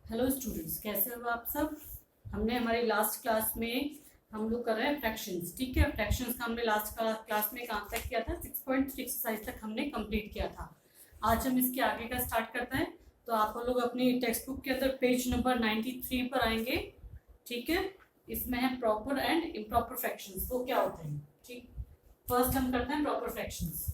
Hello students, कैसे हो आप सब। हमने हमारी लास्ट क्लास में हम लोग कर रहे हैं फ्रैक्शंस। ठीक है, फ्रैक्शंस का हमने लास्ट क्लास में कहाँ तक किया था, 6.6 एक्सरसाइज तक हमने कंप्लीट किया था। आज हम इसके आगे का स्टार्ट करते हैं। तो आप लोग अपनी टेक्स्ट बुक के अंदर पेज नंबर 93 पर आएंगे। ठीक है, इसमें है प्रॉपर एंड इम्प्रॉपर फ्रैक्शंस, वो क्या होते हैं। ठीक, फर्स्ट हम करते हैं प्रॉपर फ्रैक्शंस।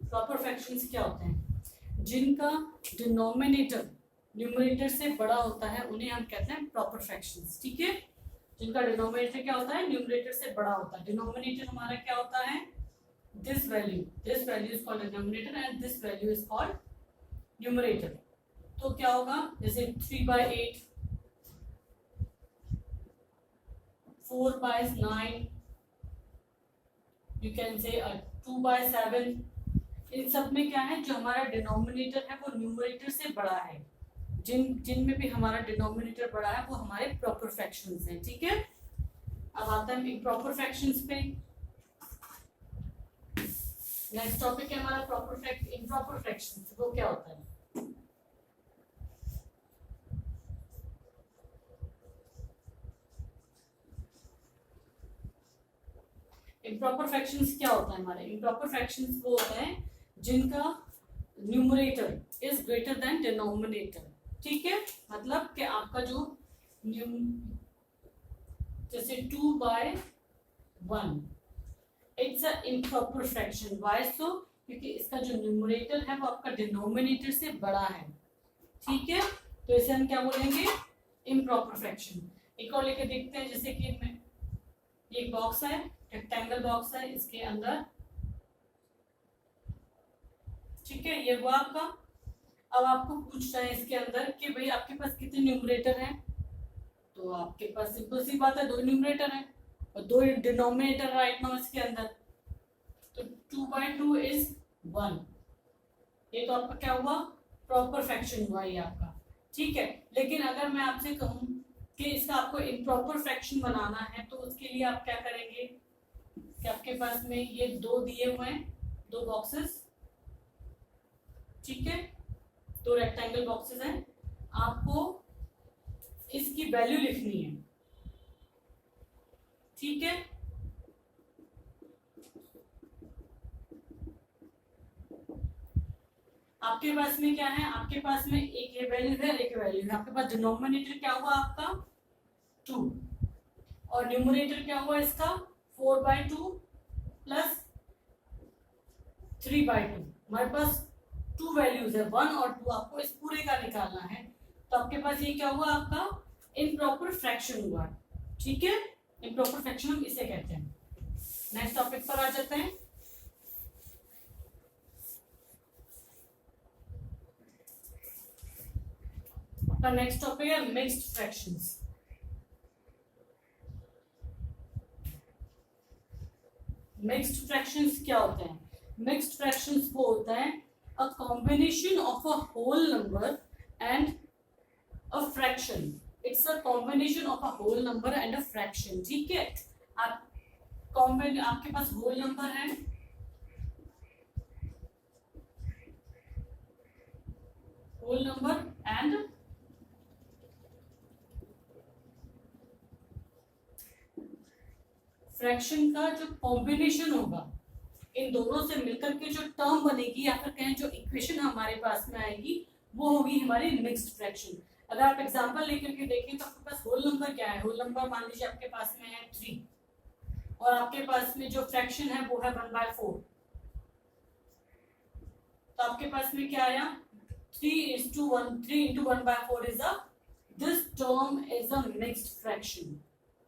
प्रॉपर फ्रैक्शंस क्या होते हैं, जिनका डिनोमिनेटर न्यूमरेटर से बड़ा होता है उन्हें हम कहते हैं प्रॉपर फ्रैक्शंस। ठीक है, जिनका डिनोमिनेटर क्या होता है, न्यूमरेटर से बड़ा होता है। डिनोमिनेटर हमारा क्या होता है, this value is called denominator and this value is called numerator. तो क्या होगा, जैसे 3/8, 4/9, यू कैन से 2/7। इन सब में क्या है, जो हमारा डिनोमिनेटर है वो न्यूमरेटर से बड़ा है। जिनमें भी हमारा डिनोमिनेटर बड़ा है वो हमारे प्रॉपर फ्रैक्शंस हैं। ठीक है, अब आता है इम्प्रॉपर फ्रैक्शंस पे। नेक्स्ट टॉपिक है हमारा इम्प्रॉपर फ्रैक्शंस। वो क्या होता है, इम्प्रॉपर फ्रैक्शंस क्या होता है हमारे। इम्प्रॉपर फ्रैक्शंस वो होता है जिनका numerator is greater than denominator. ठीक है, मतलब कि आपका जो जैसे 2/1, it's a improper fraction. Why so, क्योंकि इसका जो न्यूमरेटर है वो आपका डिनोमिनेटर से बड़ा है। ठीक है, तो इसे हम क्या बोलेंगे, इम्प्रॉपर फ्रैक्शन। एक और लेके देखते हैं, जैसे कि मैं ये एक बॉक्स है, रेक्टेंगल बॉक्स है, इसके अंदर ठीक है ये हुआ आपका। अब आपको पूछ रहे हैं इसके अंदर कि भाई आपके पास कितने न्यूमरेटर हैं। तो आपके पास सिंपल सी बात है, 2 न्यूमरेटर हैं और 2 डिनोमिनेटर राइट नाउ इसके अंदर। तो 2/2 इज 1। ये तो आपका क्या हुआ, प्रॉपर फ्रैक्शन हुआ ये आपका। ठीक है, लेकिन अगर मैं आपसे कहूं कि इसका आपको इम्प्रॉपर फ्रैक्शन बनाना है तो उसके लिए आप क्या करेंगे कि आपके पास में ये 2 दिए हुए हैं, 2 बॉक्सेस। ठीक है, 2 रेक्टेंगल बॉक्सेस हैं, आपको इसकी वैल्यू लिखनी है। ठीक है, आपके पास में क्या है, आपके पास में एक ये वैल्यू है, एक वैल्यू है। आपके पास डिनोमिनेटर क्या हुआ आपका 2 और न्यूमरेटर क्या हुआ इसका 4/2 प्लस 3/2। हमारे पास 2 वैल्यूज है, 1 और 2, आपको इस पूरे का निकालना है। तो आपके पास ये क्या हुआ, आपका इम्प्रॉपर फ्रैक्शन हुआ। ठीक है, इम्प्रॉपर फ्रैक्शन हम इसे कहते हैं। नेक्स्ट टॉपिक पर आ जाते हैं। आपका नेक्स्ट टॉपिक है मिक्स्ड फ्रैक्शंस। मिक्स्ड फ्रैक्शंस क्या होते हैं, मिक्स्ड फ्रैक्शंस वो होता है a combination of a whole number and a fraction. It's a combination of a whole number and a fraction. ठीक है, आपके पास whole number है, whole number and फ्रैक्शन का जो कॉम्बिनेशन होगा, इन दोनों से मिलकर के जो टर्म बनेगी या फिर कहें जो इक्वेशन हमारे पास में आएगी वो होगी हमारी मिक्स्ड फ्रैक्शन। अगर आप एग्जांपल लेकर के देखें तो आपके पास होल नंबर क्या है, होल नंबर मान लीजिए आपके पास में है 3 और आपके पास में जो फ्रैक्शन है वो है 1/4। तो आपके पास में क्या आया, 3:1, 3 into 1/4 is a, this term is a mixed fraction.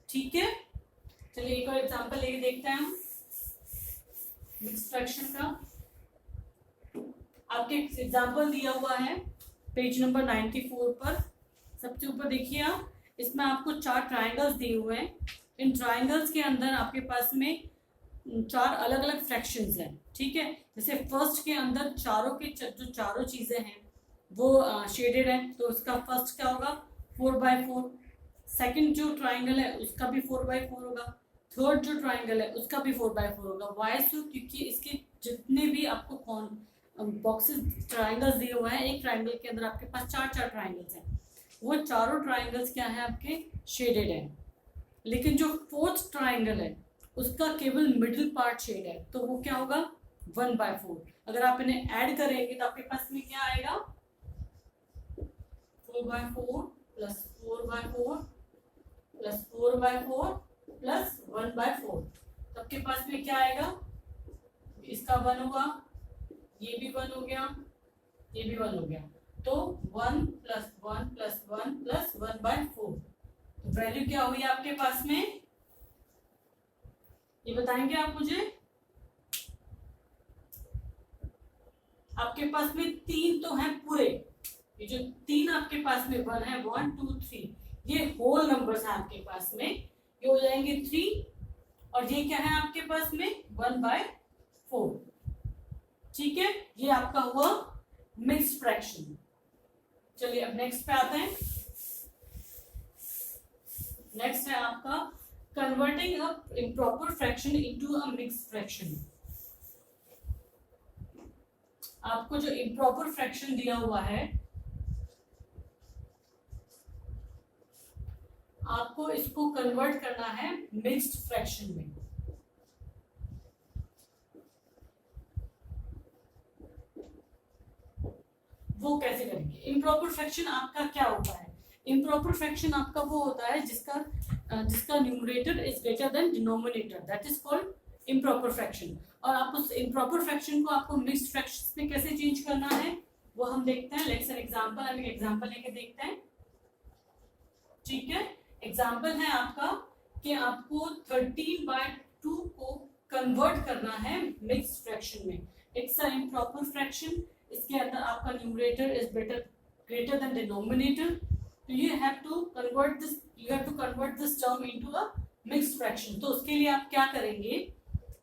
ठीक है, चलिए एक और एग्जांपल लेके देखते हैं हम मिक्स्ड फ्रैक्शन का। आपके एग्जांपल दिया हुआ है पेज नंबर 94 पर। सबसे ऊपर देखिए आप, इसमें आपको 4 ट्रायंगल्स दिए हुए हैं। इन ट्रायंगल्स के अंदर आपके पास में 4 अलग अलग फ्रैक्शंस हैं। ठीक है, जैसे फर्स्ट के अंदर चारों के जो चारों चीजें हैं वो शेडेड है, तो उसका फर्स्ट क्या होगा 4/4। सेकंड जो ट्रायंगल है उसका भी 4/4 होगा। थर्ड जो ट्राइंगल है उसका भी 4x4 होगा। Y so? क्योंकि इसके जितने भी आपको कौन बॉक्सेस ट्राइंगल्स दिए हुए हैं, एक ट्राइंगल के अंदर आपके पास चार ट्राइंगल्स हैं, वो चारों ट्राइंगल्स क्या है आपके शेडेड हैं, लेकिन जो फोर्थ ट्राइंगल है उसका केवल मिडिल पार्ट शेड है, तो वो क्या होगा 1/4। अगर आप इन्हें ऐड करेंगे तो आपके पास में क्या आएगा 4/4 प्लस 4/4 प्लस 4/4 प्लस 1/4, तो आपके पास में क्या आएगा, इसका 1 हुआ, ये भी 1 हो गया, ये भी 1 हो गया, तो 1 प्लस 1 प्लस 1 प्लस 1/4, तो वैल्यू क्या हुई आपके पास में, ये बताएंगे आप मुझे। आपके पास में 3 तो हैं पूरे, ये जो 3 आपके पास में 1 है, 1 2 3, ये होल नंबर्स हैं आपके पास में, ये हो जाएंगे 3, और ये क्या है आपके पास में 1/4। ठीक है, ये आपका हुआ मिक्स्ड फ्रैक्शन। चलिए अब नेक्स्ट पे आते हैं। नेक्स्ट है आपका converting a improper fraction into a mixed fraction. आपको जो इम्प्रॉपर फ्रैक्शन दिया हुआ है, आपको इसको कन्वर्ट करना है मिक्स्ड फ्रैक्शन में। वो कैसे करेंगे? इम्प्रॉपर फ्रैक्शन आपका क्या होता है? इम्प्रॉपर फ्रैक्शन आपका वो होता है जिसका numerator is greater than denominator, that is called improper fraction. और आप उस इम्प्रॉपर फ्रैक्शन को आपको मिक्स्ड फ्रैक्शन में कैसे चेंज करना है वो हम देखते हैं। लेट्स एन एग्जांपल, हम एक एग्जांपल लेके देखते हैं। ठीक है, एग्जांपल है आपका कि आपको 13/2 को कन्वर्ट करना है मिक्स्ड फ्रैक्शन में। इट्स अ इम्प्रॉपर फ्रैक्शन, इसके अंदर आपका numerator is greater than denominator, तो you have to convert this term into a mixed fraction. तो उसके लिए आप क्या करेंगे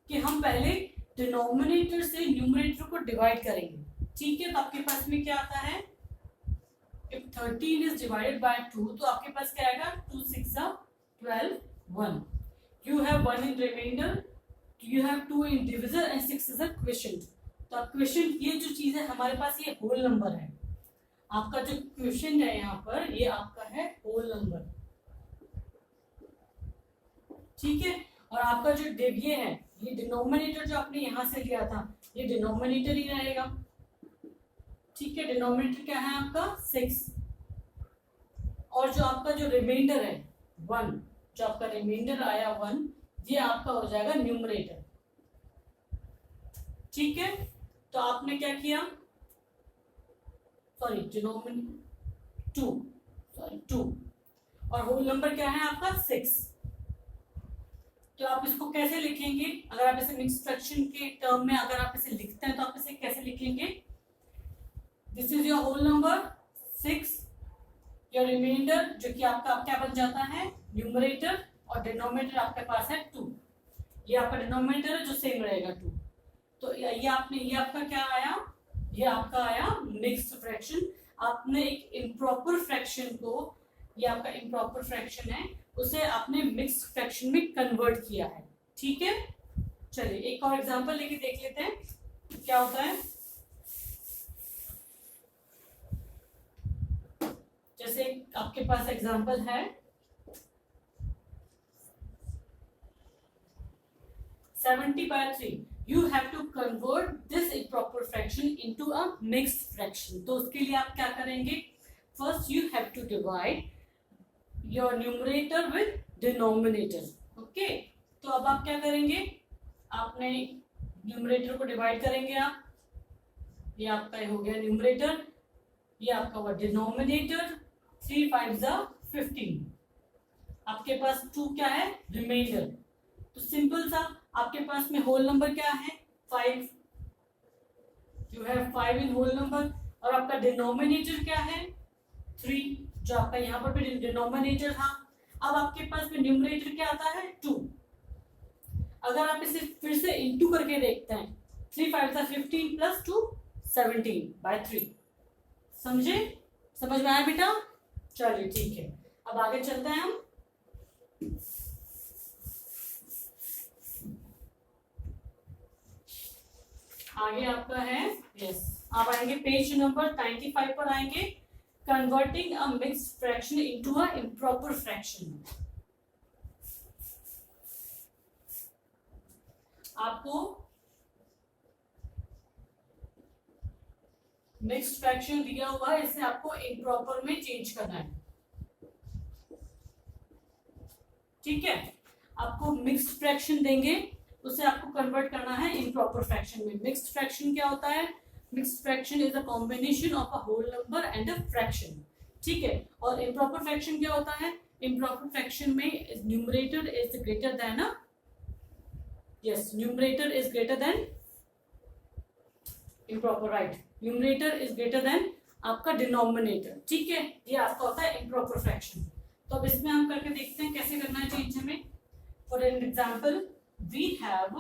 कि हम पहले डिनोमिनेटर से न्यूमरेटर को डिवाइड करेंगे। ठीक है, तो आपके पास में क्या आता है, if 13 is divided by 2, तो आपके पास क्या आएगा 2 6 12 1, you have 1 in remainder, you have 2 in divisor and 6 is a quotient। तो अब क्वेश्चन ये जो चीज है हमारे पास ये होल नंबर है, आपका जो क्वेश्चन है यहाँ पर ये आपका है होल नंबर। ठीक है, और आपका जो ये है, ये डिनोमिनेटर जो आपने यहाँ से लिया था ये डिनोमिनेटर ही रहेगा। ठीक है, डिनोमिनेटर क्या है आपका 6, और जो आपका जो रिमाइंडर है 1, जो आपका रिमाइंडर आया 1, ये आपका हो जाएगा न्यूमरेटर। ठीक है, तो आपने क्या किया, सॉरी डिनोमिनेटर 2 और होल नंबर क्या है आपका 6। तो आप इसको कैसे लिखेंगे, अगर आप इसे मिक्स्ड फ्रैक्शन के टर्म में अगर आप इसे लिखते हैं तो आप इसे कैसे लिखेंगे, this is your whole number 6, your reminder जो कि आपका क्या बन जाता है न्यूमरेटर, और डिनोमिनेटर आपके पास है 2, ये आपका डिनोमिनेटर है जो सेम रहेगा 2। तो ये आपका क्या आया, ये आपका आया मिक्स्ड फ्रैक्शन। आपने एक इम्प्रॉपर फ्रैक्शन को, ये आपका इम्प्रॉपर फ्रैक्शन है, उसे आपने मिक्स्ड फ्रैक्शन में कन्वर्ट किया है। ठीक है, चलिए एक और एग्जांपल लेके देख लेते हैं क्या होता है। जैसे आपके पास एग्जांपल है 70/3, you have to convert this improper fraction into a mixed fraction। तो उसके लिए आप क्या करेंगे, first you have to divide your numerator with denominator। Okay, तो अब आप क्या करेंगे, आपने न्यूमरेटर को डिवाइड करेंगे आप, ये आपका हो गया न्यूमरेटर, ये आपका हुआ डिनोमिनेटर, 3 5 15, आपके पास 2 क्या है रिमाइंडर। तो सिंपल सा आपके पास में होल नंबर क्या है 5, you have 5 in whole number, और आपका डिनोमिनेटर क्या है 3, जो आपका यहाँ पर भी डिनोमिनेटर था। अब आपके पास में न्यूमरेटर क्या आता है 2। अगर आप इसे फिर से इंटू करके देखते हैं, 3 5 15 प्लस 2 17/3। समझे, समझ में आया बेटा? चलिए ठीक है, अब आगे चलते हैं हम। आगे आपका है यस, आप आएंगे पेज नंबर 95 पर आएंगे, converting a mixed fraction into a improper fraction. आपको मिक्स्ड फ्रैक्शन दिया हुआ है, इसे आपको इम्प्रॉपर में चेंज करना है, ठीक है। आपको मिक्स्ड फ्रैक्शन देंगे, उसे आपको कन्वर्ट करना है इम्प्रॉपर फ्रैक्शन में। मिक्स्ड फ्रैक्शन क्या होता है? Mixed fraction is a combination of a whole number and a fraction, ठीक है। और इम्प्रॉपर फ्रैक्शन क्या होता है? इम्प्रॉपर फ्रैक्शन में numerator is greater than a yes, numerator is greater than improper, right, numerator is greater than आपका denominator, ठीक है। ये आपका होता है इम्प्रॉपर फ्रैक्शन। तो अब इसमें हम करके देखते हैं कैसे करना है चेंज हमें। For an example we have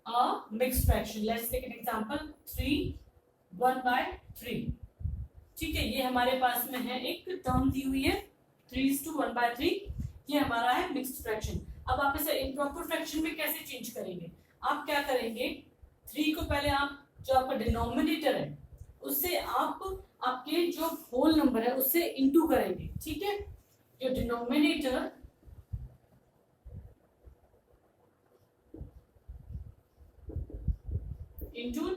a mixed fraction, let's take an example 3 1/3, ठीक है। ये हमारे पास में है एक टर्म दी हुई है 3:1/3, ये हमारा है मिक्स्ड फ्रैक्शन। अब आप इसे इम्प्रॉपर फ्रैक्शन में कैसे चेंज करेंगे? आप क्या करेंगे, 3 को पहले आप जो आपका डिनोमिनेटर है उससे आप आपके जो होल नंबर है उससे इनटू करेंगे, ठीक है। जो डिनोमिनेटर इनटू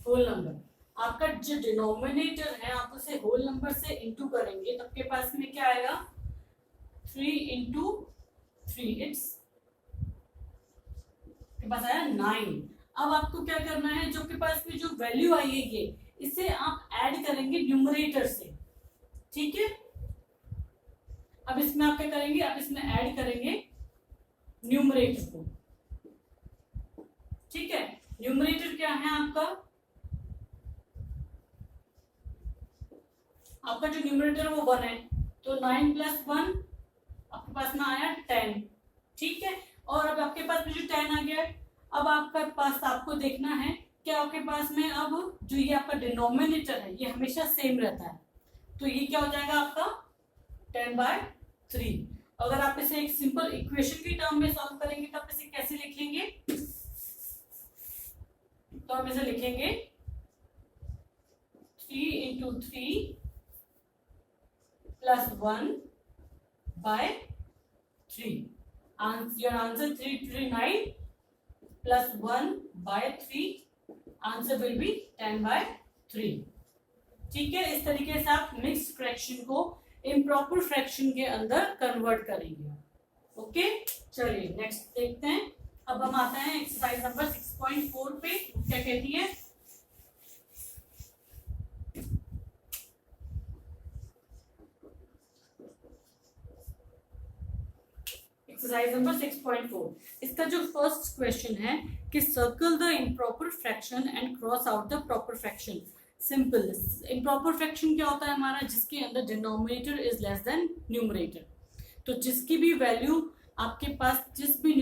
होल नंबर, आपका जो डिनोमिनेटर है आप उसे होल नंबर से इनटू करेंगे, तो आपके पास में क्या आएगा 3 × 3, इट्स के पास आया 9। अब आपको क्या करना है, जो के पास में जो वैल्यू आई है ये, इसे आप ऐड करेंगे न्यूमरेटर से, ठीक है। अब इसमें आप क्या करेंगे, आप इसमें ऐड करेंगे न्यूमरेटर को, ठीक है। न्यूमरेटर क्या है आपका जो न्यूमरेटर है वो 1 है, तो 9 + 1 आपके पास में आया 10, ठीक है। और अब आपके पास में जो 10 आ गया, अब आपके पास आपको देखना है कि आपके पास में अब जो ये आपका डिनोमिनेटर है ये हमेशा सेम रहता है, तो ये क्या हो जाएगा आपका 10/3। अगर आप इसे एक सिंपल इक्वेशन की टर्म में सॉल्व करेंगे तो आप इसे कैसे लिखेंगे, तो हम इसे लिखेंगे 3 × 3 + 1/3, your answer 339 + 1/3, answer will be 10/3, ठीक है। इस तरीके से आप मिक्स्ड फ्रैक्शन को इम्प्रॉपर फ्रैक्शन के अंदर कन्वर्ट करेंगे, ओके। चलिए नेक्स्ट देखते हैं। अब हम आते हैं एक्सरसाइज नंबर 6.4 पे, क्या कहती है। एक्सरसाइज नंबर 6.4, इसका जो फर्स्ट क्वेश्चन है कि circle the improper fraction and cross out the proper fraction. Simple, improper fraction क्या होता है हमारा, जिसके अंदर denominator is less than numerator. तो जिसकी भी वैल्यू आपके पास, जिस भी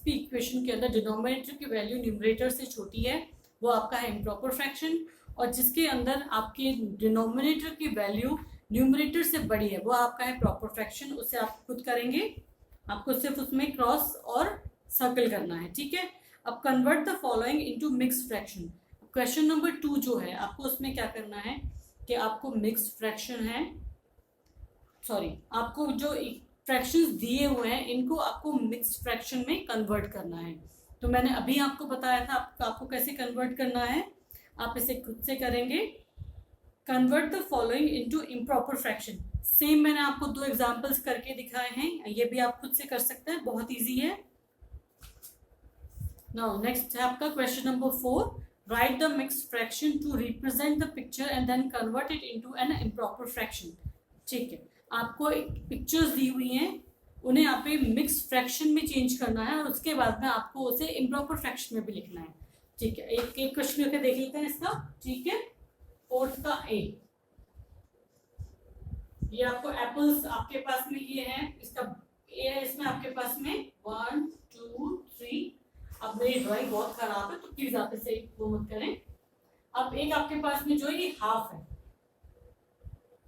इक्वेशन के अंदर डिनोमिनेटर की वैल्यू न्यूमरेटर से छोटी है वो आपका है इम्प्रॉपर फ्रैक्शन, और जिसके अंदर आपके डिनोमिनेटर की वैल्यू न्यूमरेटर से बड़ी है वो आपका है प्रॉपर फ्रैक्शन। उसे आप खुद करेंगे, आपको सिर्फ उसमें क्रॉस और सर्कल करना है, ठीक है। अब convert the following into mixed fraction. Question number 2 जो है आपको उसमें क्या करना है कि आपको मिक्स्ड फ्रैक्शन है, सॉरी, आपको जो फ्रैक्शंस दिए हुए हैं इनको आपको मिक्स्ड फ्रैक्शन में कन्वर्ट करना है। तो मैंने अभी आपको बताया था आपको कैसे कन्वर्ट करना है, आप इसे खुद से करेंगे। Convert the following into improper fraction, same मैंने आपको 2 एग्जांपल्स करके दिखाए हैं, ये भी आप खुद से कर सकते हैं, बहुत इजी है। नाउ नेक्स्ट है आपका question number 4, write the mixed fraction to represent the picture and then convert it into an improper fraction, ठीक है। आपको पिक्चर्स दी हुई हैं, उन्हें आप मिक्स्ड फ्रैक्शन में चेंज करना है और उसके बाद में आपको उसे इम्प्रॉपर फ्रैक्शन में भी लिखना है, ठीक है। एक एक क्वेश्चन करके देख लेते हैं इसका, ठीक है। 4th का ए, ये आपको एप्पल्स आपके पास में ये है, इसका ए है, इसमें आपके पास में 1 2 3। अब मेरी ड्राइंग बहुत खराब है तो प्लीज आप इसे वो मत करें। अब एक आपके पास में जो ये हाफ है,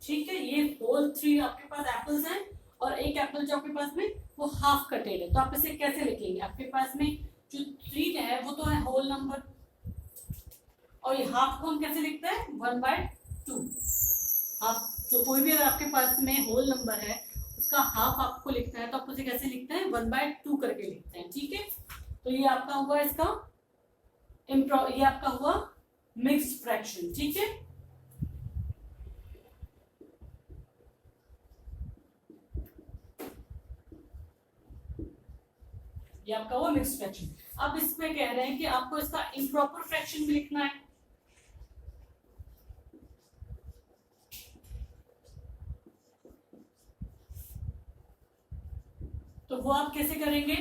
ठीक है, ये होल 3 आपके पास एप्पल्स हैं और एक एप्पल जो आपके पास में वो हाफ कटेड है, तो आप इसे कैसे लिखेंगे? आपके पास में जो 3 है वो तो है होल नंबर, और ये हाफ को हम कैसे लिखते हैं? 1/2। हाफ जो कोई भी अगर आपके पास में होल नंबर है उसका हाफ आपको लिखना है तो आप उसे कैसे लिखते हैं? 1/2 करके लिखते हैं, ठीक है। तो ये आपका हुआ इसका ये आपका हुआ मिक्स्ड फ्रैक्शन, ठीक है। ये आपका हुआ मिक्स्ड फ्रैक्शन। अब इसमें कह रहे हैं कि आपको इसका इम्प्रॉपर फ्रैक्शन भी लिखना है। तो वो आप कैसे करेंगे?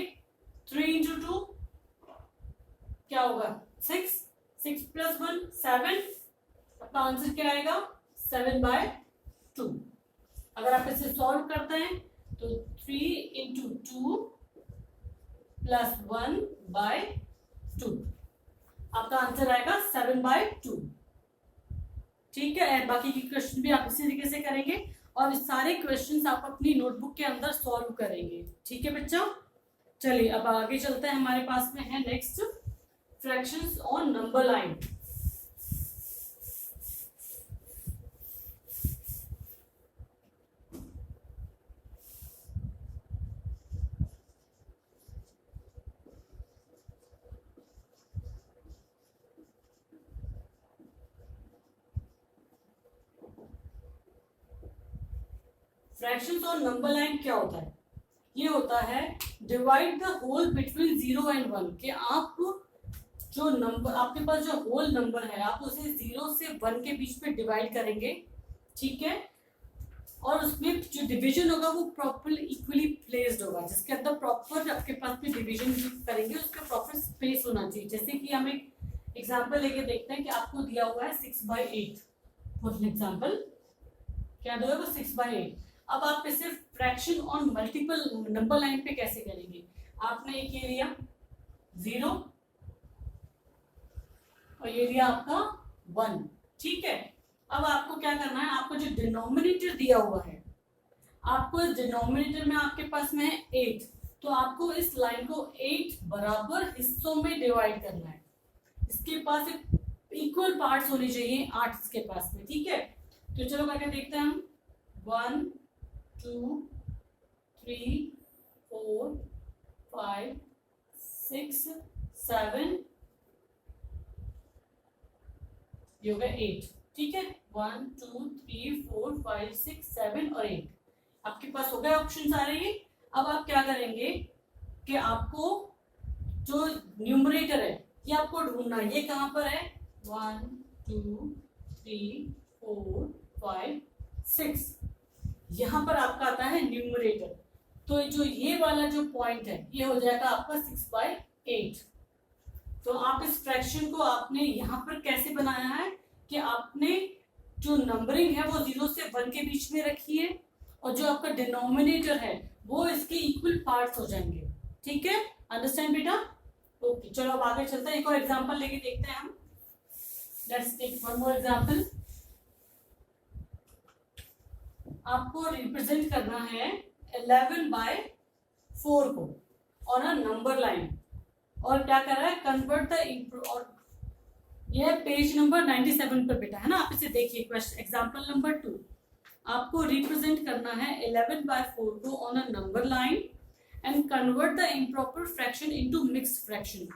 3 into 2 क्या होगा? 6, 6 + 1 7। आपका आंसर क्या आएगा? 7/2। अगर आप इसे सॉल्व करते हैं तो 3 into 2 + 1/2 आपका आंसर आएगा 7/2, ठीक है। बाकी के क्वेश्चन भी आप इसी तरीके से करेंगे और सारे क्वेश्चंस आप अपनी नोटबुक के अंदर सॉल्व करेंगे, ठीक है बच्चों। चलिए अब आगे चलते हैं, हमारे पास में है next fractions on number line. Fractions on number line क्या होता है? ये होता है divide the whole between 0 and 1, कि आप जो नंबर आपके पास जो होल नंबर है आप उसे 0 से 1 के बीच में डिवाइड करेंगे, ठीक है। और उसमें जो डिवीजन होगा वो प्रॉपर इक्वली प्लेस्ड होगा, जिसके अंदर प्रॉपर आपके पास में डिवीजन करेंगे उसका प्रॉपर स्पेस होना चाहिए। जैसे कि हम एक एग्जांपल लेके देखते हैं कि आपको दिया हुआ है 6/8 फॉर एग्जांपल, क्या दिया है? 6/8। अब आप इसे fraction on multiple number line पे कैसे करेंगे? आपने एक ये लिया 0 और ये लिया आपका 1, ठीक है। अब आपको क्या करना है? आपको जो डिनोमिनेटर दिया हुआ है, आपको इस डिनोमिनेटर में आपके पास में है 8, तो आपको इस लाइन को 8 बराबर हिस्सों में डिवाइड करना है। इसके पास इक्वल पार्ट्स होने चाहिए 8 इसके पास में, ठीक है। तो चलो करके देखते हैं हम। 1 2 3 4 5 6 7, ये हो गया 8, ठीक है। 1 2 3 4 5 6 7 और 8 आपके पास हो गए ऑप्शन सारे ये। अब आप क्या करेंगे कि आपको जो न्यूमरेटर है ये आपको ढूंढना है। ये कहाँ पर है? 1 2 3 4 5 6, यहाँ पर आपका आता है न्यूमरेटर। तो जो ये वाला जो पॉइंट है ये हो जाएगा आपका 6/8। तो आप इस फ्रैक्शन को आपने यहाँ पर कैसे बनाया है कि आपने जो नंबरिंग है वो 0 से 1 के बीच में रखी है और जो आपका डिनोमिनेटर है वो इसके इक्वल पार्ट्स हो जाएंगे, ठीक है। अंडरस्टैंड बेटा? ओके, चलो अब आगे चलते हैं, एक और एग्जांपल लेके देखते हैं हम। Let's take one more example. आपको रिप्रेजेंट करना है 11/4 को ऑन अ नंबर लाइन, और क्या कर रहा है? कन्वर्ट द, और यह पेज नंबर 97 पर बेटा है ना। आप इसे देखिए, क्वेश्चन एग्जांपल नंबर 2। आपको रिप्रेजेंट करना है 11/4 को on a number line and convert the improper fraction into mixed fraction.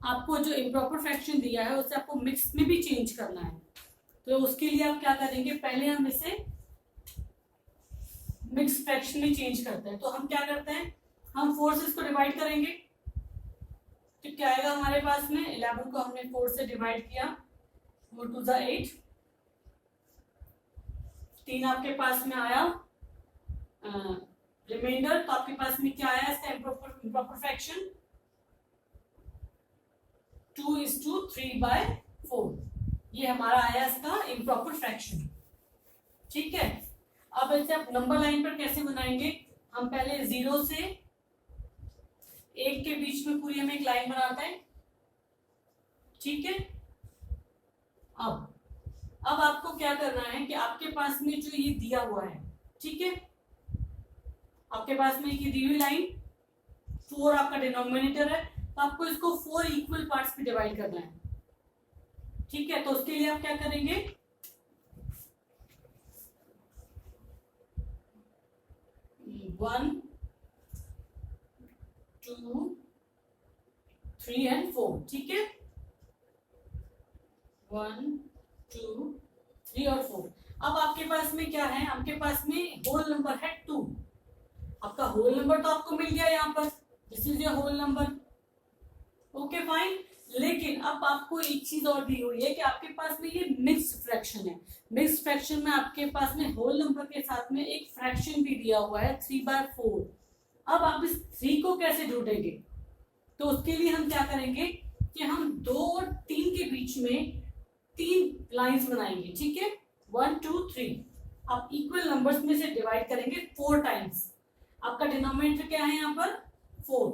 आपको जो इम्प्रॉपर फ्रैक्शन दिया है उसे आपको मिक्स में भी चेंज करना है। तो उसके लिए आप क्या करेंगे? पहले हम इसे मिक्स फ्रैक्शन में चेंज करते हैं। तो हम क्या करते हैं? हम फोर्सेस को डिवाइड करेंगे। तो क्या आएगा हमारे पास में? 11 को हमने 4 से डिवाइड किया, 4 2 ज़ा 8, 3 आपके पास में आया रिमाइंडर। तो आपके पास में क्या आया इसका इम्प्रॉपर फ्रैक्शन? 2:3/4, ये हमारा आया इसका इम्प्रॉपर फ्रैक्शन, ठीक है। अब इसे आप नंबर लाइन पर कैसे बनाएंगे? हम पहले 0 से 1 के बीच में पूरी हम एक लाइन बनाते हैं, ठीक है। अब आपको क्या करना है कि आपके पास में जो ये दिया हुआ है, ठीक है, आपके पास में ये दी हुई लाइन 4 आपका डिनोमिनेटर है, तो आपको इसको 4 इक्वल पार्ट्स में डिवाइड करना है। ठीक है, तो उसके लिए आप क्या करेंगे, 1 2 3 एंड 4। ठीक है, 1 2 3 और 4। अब आपके पास में क्या है, आपके पास में होल नंबर है 2। आपका होल नंबर तो आपको मिल गया यहाँ पर, this is your whole number. Okay fine. लेकिन अब आपको एक चीज और दी हुई है कि आपके पास में ये मिक्स्ड फ्रैक्शन है। मिक्स्ड फ्रैक्शन में आपके पास में होल नंबर के साथ में एक फ्रैक्शन भी दिया हुआ है 3/4। अब आप इस 3 को कैसे ढूंढेंगे, तो उसके लिए हम क्या करेंगे कि हम 2 और 3 के बीच में 3 लाइंस बनाएंगे। ठीक है, 1 2 3 आप इक्वल नंबर्स में से डिवाइड करेंगे 4 टाइम्स। आपका डिनोमिनेटर क्या है यहाँ पर 4,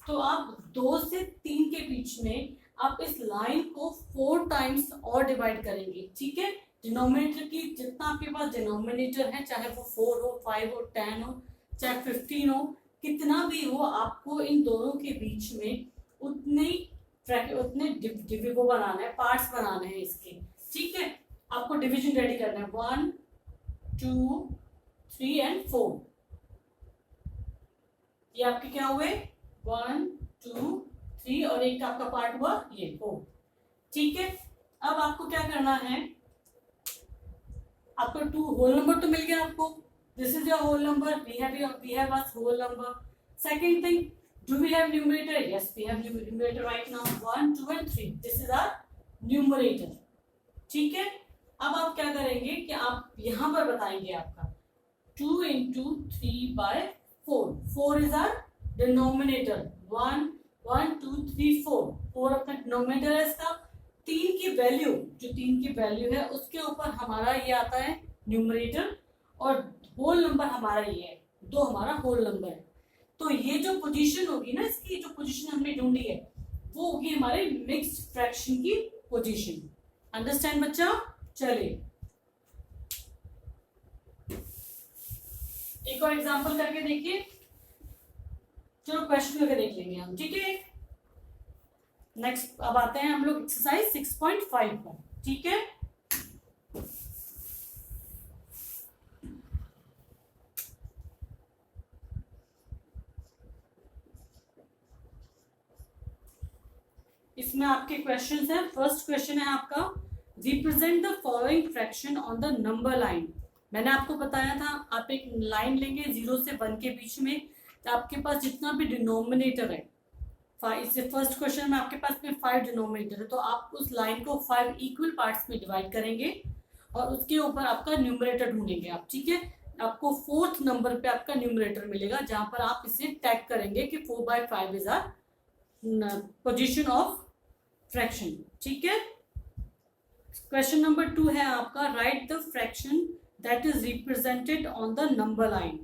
तो आप 2 से 3 के बीच में आप इस लाइन को 4 टाइम्स और डिवाइड करेंगे। ठीक है, डिनोमिनेटर की जितना आपके पास डिनोमिनेटर है, चाहे वो 4 हो 5 हो 10 हो चाहे 15 हो, कितना भी हो, आपको इन दोनों के बीच में उतने डिविजन बनाना है, पार्ट्स बनाने हैं इसके। ठीक है, आपको डिवीजन रेडी करना है 1 2 3 एंड 4। ये आपके क्या हुए 1 2 3 और एक आपका पार्ट हुआ ये 4। ठीक है, अब आपको क्या करना है, आपका 2 होल नंबर तो मिल गया आपको, this is your whole number, we have a whole number. Second thing, do we have numerator? Yes, we have numerator right now, 1 2 and 3, this is our numerator। ठीक है, अब आप क्या करेंगे कि आप यहां पर बताएंगे आपका 2 into 3/4, 4 is our denominator, 1 1 2 3 4, 4 अपना डिनोमिनेटर है इसका। 3 की वैल्यू, जो 3 की वैल्यू है उसके ऊपर हमारा ये आता है न्यूमरेटर, और होल नंबर हमारा ये है 2 हमारा होल नंबर है। तो ये जो पोजीशन होगी ना, इसकी जो पोजीशन हमने ढूंढी है वो होगी हमारे मिक्स्ड फ्रैक्शन की पोजीशन। अंडरस्टैंड बच्चा? चलिए एक और एग्जांपल करके देखिए, चलो क्वेश्चन करके देख लेंगे हम। ठीक है, नेक्स्ट अब आते हैं हम लोग एक्सरसाइज 6.5 पर। ठीक है, इसमें आपके क्वेश्चंस हैं। फर्स्ट क्वेश्चन है आपका, represent the following fraction on the number line. मैंने आपको बताया था आप एक लाइन लेंगे 0 से 1 के बीच में, तो आपके पास जितना भी डिनोमिनेटर है, इससे फर्स्ट क्वेश्चन में आपके पास में 5 डिनोमिनेटर है, तो आप उस लाइन को 5 इक्वल पार्ट्स में डिवाइड करेंगे और उसके ऊपर आपका न्यूमरेटर ढूंढेंगे आप। ठीक है, आपको 4th नंबर पे आपका न्यूमरेटर मिलेगा, जहां पर आप इसे टैग करेंगे कि 4/5 is are position of fraction. ठीक है, क्वेश्चन नंबर 2 है आपका, write the fraction that is represented on the number line.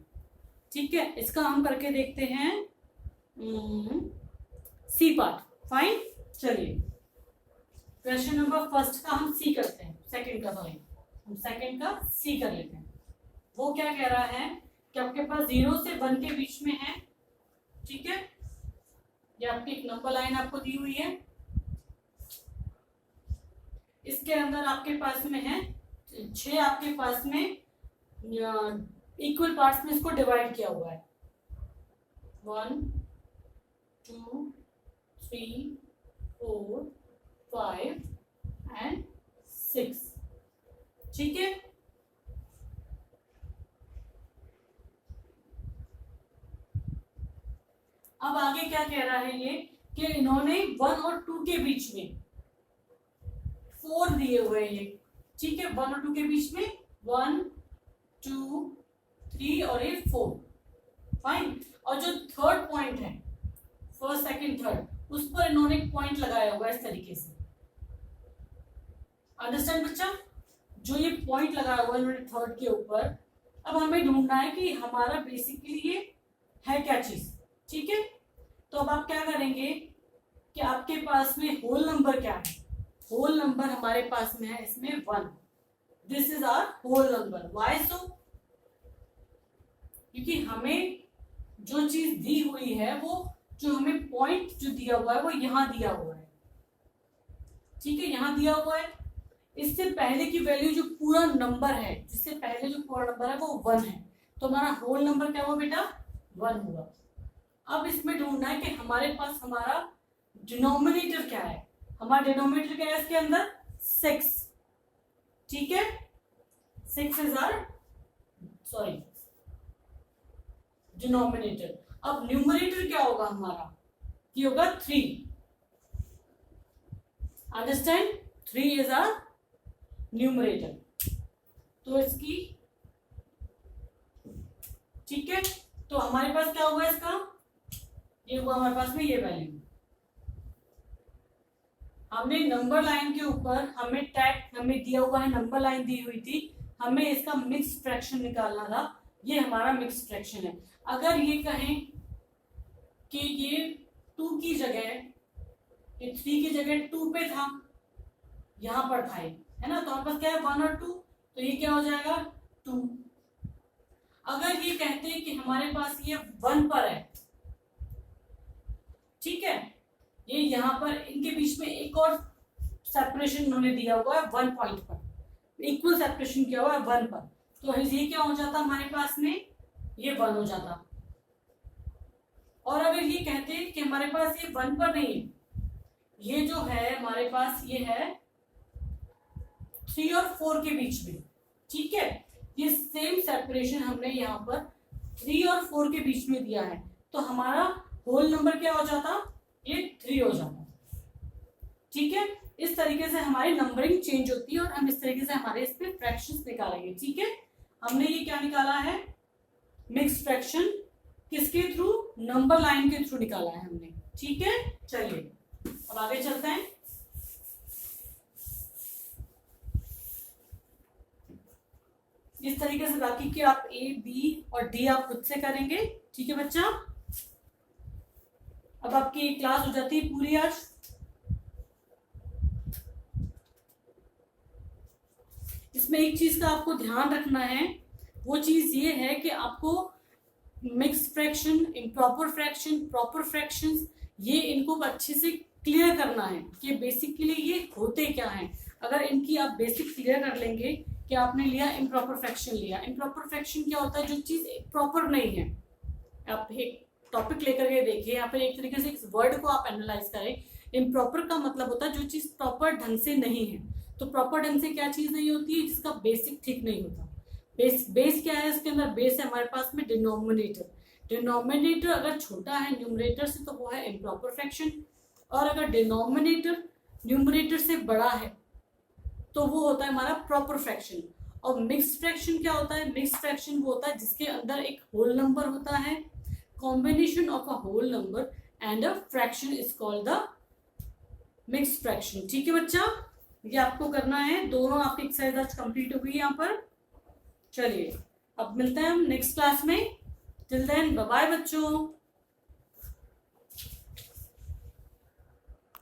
ठीक है, इसका हम करके देखते हैं सी पार्ट। फाइन, चलिए क्वेश्चन नंबर फर्स्ट का हम सी करते हैं, सेकंड का सॉरी हम सेकंड का सी कर लेते हैं। वो क्या कह रहा है कि आपके पास 0 से 1 के बीच में है। ठीक है, ये आपकी एक नंबर लाइन आपको दी हुई है, इसके अंदर आपके पास में है 6 आपके पास में इक्वल पार्ट्स में इसको डिवाइड किया हुआ है, 1 2 3 4 5 एंड 6। ठीक है, अब आगे क्या कह रहा है ये कि इन्होंने 1 और 2 के बीच में 4 दिए हुए हैं ये। ठीक है, 1 और 2 के बीच में 1 2 3 और ये 4। फाइन, और जो थर्ड पॉइंट है, फर्स्ट सेकंड थर्ड, उस पर इन्होंने एक पॉइंट लगाया हुआ है इस तरीके से। अंडरस्टैंड बच्चा? जो ये पॉइंट लगाया हुआ है इन्होंने थर्ड के ऊपर, अब हमें ढूंढना है कि हमारा बेसिकली ये है क्या चीज। ठीक है, तो अब आप क्या करेंगे कि आपके पास में होल नंबर क्या है, होल नंबर हमारे पास में है इसमें 1, this is our whole number. Why so? क्योंकि हमें जो चीज दी हुई है वो जो हमें पॉइंट जो दिया हुआ है वो यहाँ दिया हुआ है, ठीक है, यहाँ दिया हुआ है। इससे पहले की वैल्यू जो पूरा नंबर है, जिससे पहले जो पूरा नंबर है वो 1 है, तो हमारा होल नंबर क्या हुआ बेटा, 1 हुआ। अब इसमें ढूंढना है कि हमारे पास हमारा डिनोमिनेटर क्या है। हमारा डिनोमिनेटर क्या है इसके अंदर, 6, ठीक है, 6 इज आवर डिनोमिनेटर। अब न्यूमरेटर क्या होगा हमारा, ये होगा 3, अंडरस्टैंड, 3 इज आवर न्यूमरेटर। तो इसकी, ठीक है, तो हमारे पास क्या हुआ इसका, ये हुआ हमारे पास में ये वैल्यू। हमने नंबर लाइन के ऊपर हमें टैग हमें दिया हुआ है, नंबर लाइन दी हुई थी, हमें इसका मिक्स फ्रैक्शन निकालना था, ये हमारा मिक्स फ्रैक्शन है। अगर ये कहें कि ये 2 की जगह, ये 3 की जगह 2 पे था, यहां पर था, है ना, तो हमारे पास क्या है 1 और 2, तो ये क्या हो जाएगा 2। अगर ये कहते हैं कि हमारे पास ये 1 पर है, ठीक है, ये यहाँ पर इनके बीच में एक और सेपरेशन उन्होंने दिया हुआ है 1 पॉइंट पर, इक्वल सेपरेशन किया हुआ है 1 पर, तो ये क्या हो जाता हमारे पास में, ये 1 हो जाता। और अगर ये कहते हैं कि हमारे पास ये 1 पर नहीं है, ये जो है हमारे पास ये है 3 और 4 के बीच में, ठीक है, ये सेम सेपरेशन हमने यहाँ पर 3 और 4 के बीच में दिया है, तो हमारा होल नंबर क्या हो जाता, ये 3 हो जाता, ठीक है। इस तरीके से हमारी नंबरिंग चेंज होती है और हम इस तरीके से हमारे इस पे फ्रैक्शंस निकालेंगे, ठीक है। हमने ये क्या निकाला है, मिक्स फ्रैक्शन, किसके थ्रू, नंबर लाइन के थ्रू निकाला है हमने, ठीक है। चलिए अब आगे चलते हैं। इस तरीके से बाकी के आप ए बी और डी आप खुद से करेंगे, ठीक है बच्चा। अब आपकी क्लास हो जाती है पूरी आज। इसमें एक चीज का आपको ध्यान रखना है, वो चीज ये है कि आपको mix fraction, improper fraction, proper fractions, ये इनको अच्छे से क्लियर करना है कि बेसिकली ये होते क्या हैं। अगर इनकी आप बेसिक क्लियर कर लेंगे कि आपने लिया इम्प्रॉपर फ्रैक्शन लिया, इम्प्रॉपर फ्रैक्शन क्या होता है, जो चीज प्रॉपर नहीं है। आप एक टॉपिक लेकर के देखिए, यहाँ पर एक तरीके से इस वर्ड को आप एनालाइज करें। इम्प्रॉपर का मतलब होता है जो चीज प्रॉपर ढंग से नहीं है। तो प्रॉपर ढंग से क्या चीज नहीं होती है, जिसका बेसिक ठीक नहीं होता। बेस क्या है इसके अंदर, बेस है हमारे पास में डिनोमिनेटर। डिनोमिनेटर अगर छोटा है न्यूमरेटर से तो वो है इम्प्रॉपर फ्रैक्शन, और अगर डिनोमिनेटर न्यूमरेटर से बड़ा है तो वो होता है हमारा प्रॉपर फ्रैक्शन। और मिक्स फ्रैक्शन क्या होता है, मिक्स फ्रैक्शन वो होता है जिसके अंदर एक होल नंबर होता है, combination of a whole number and a fraction is called the mix fraction, ठीक है बच्चा। ये आपको करना है, दोनों आपकी एक्सरसाइज आज कंप्लीट हो गई यहाँ पर। चलिए अब मिलते हैं हम नेक्स्ट क्लास में, टिल देन बाय बाय बच्चों।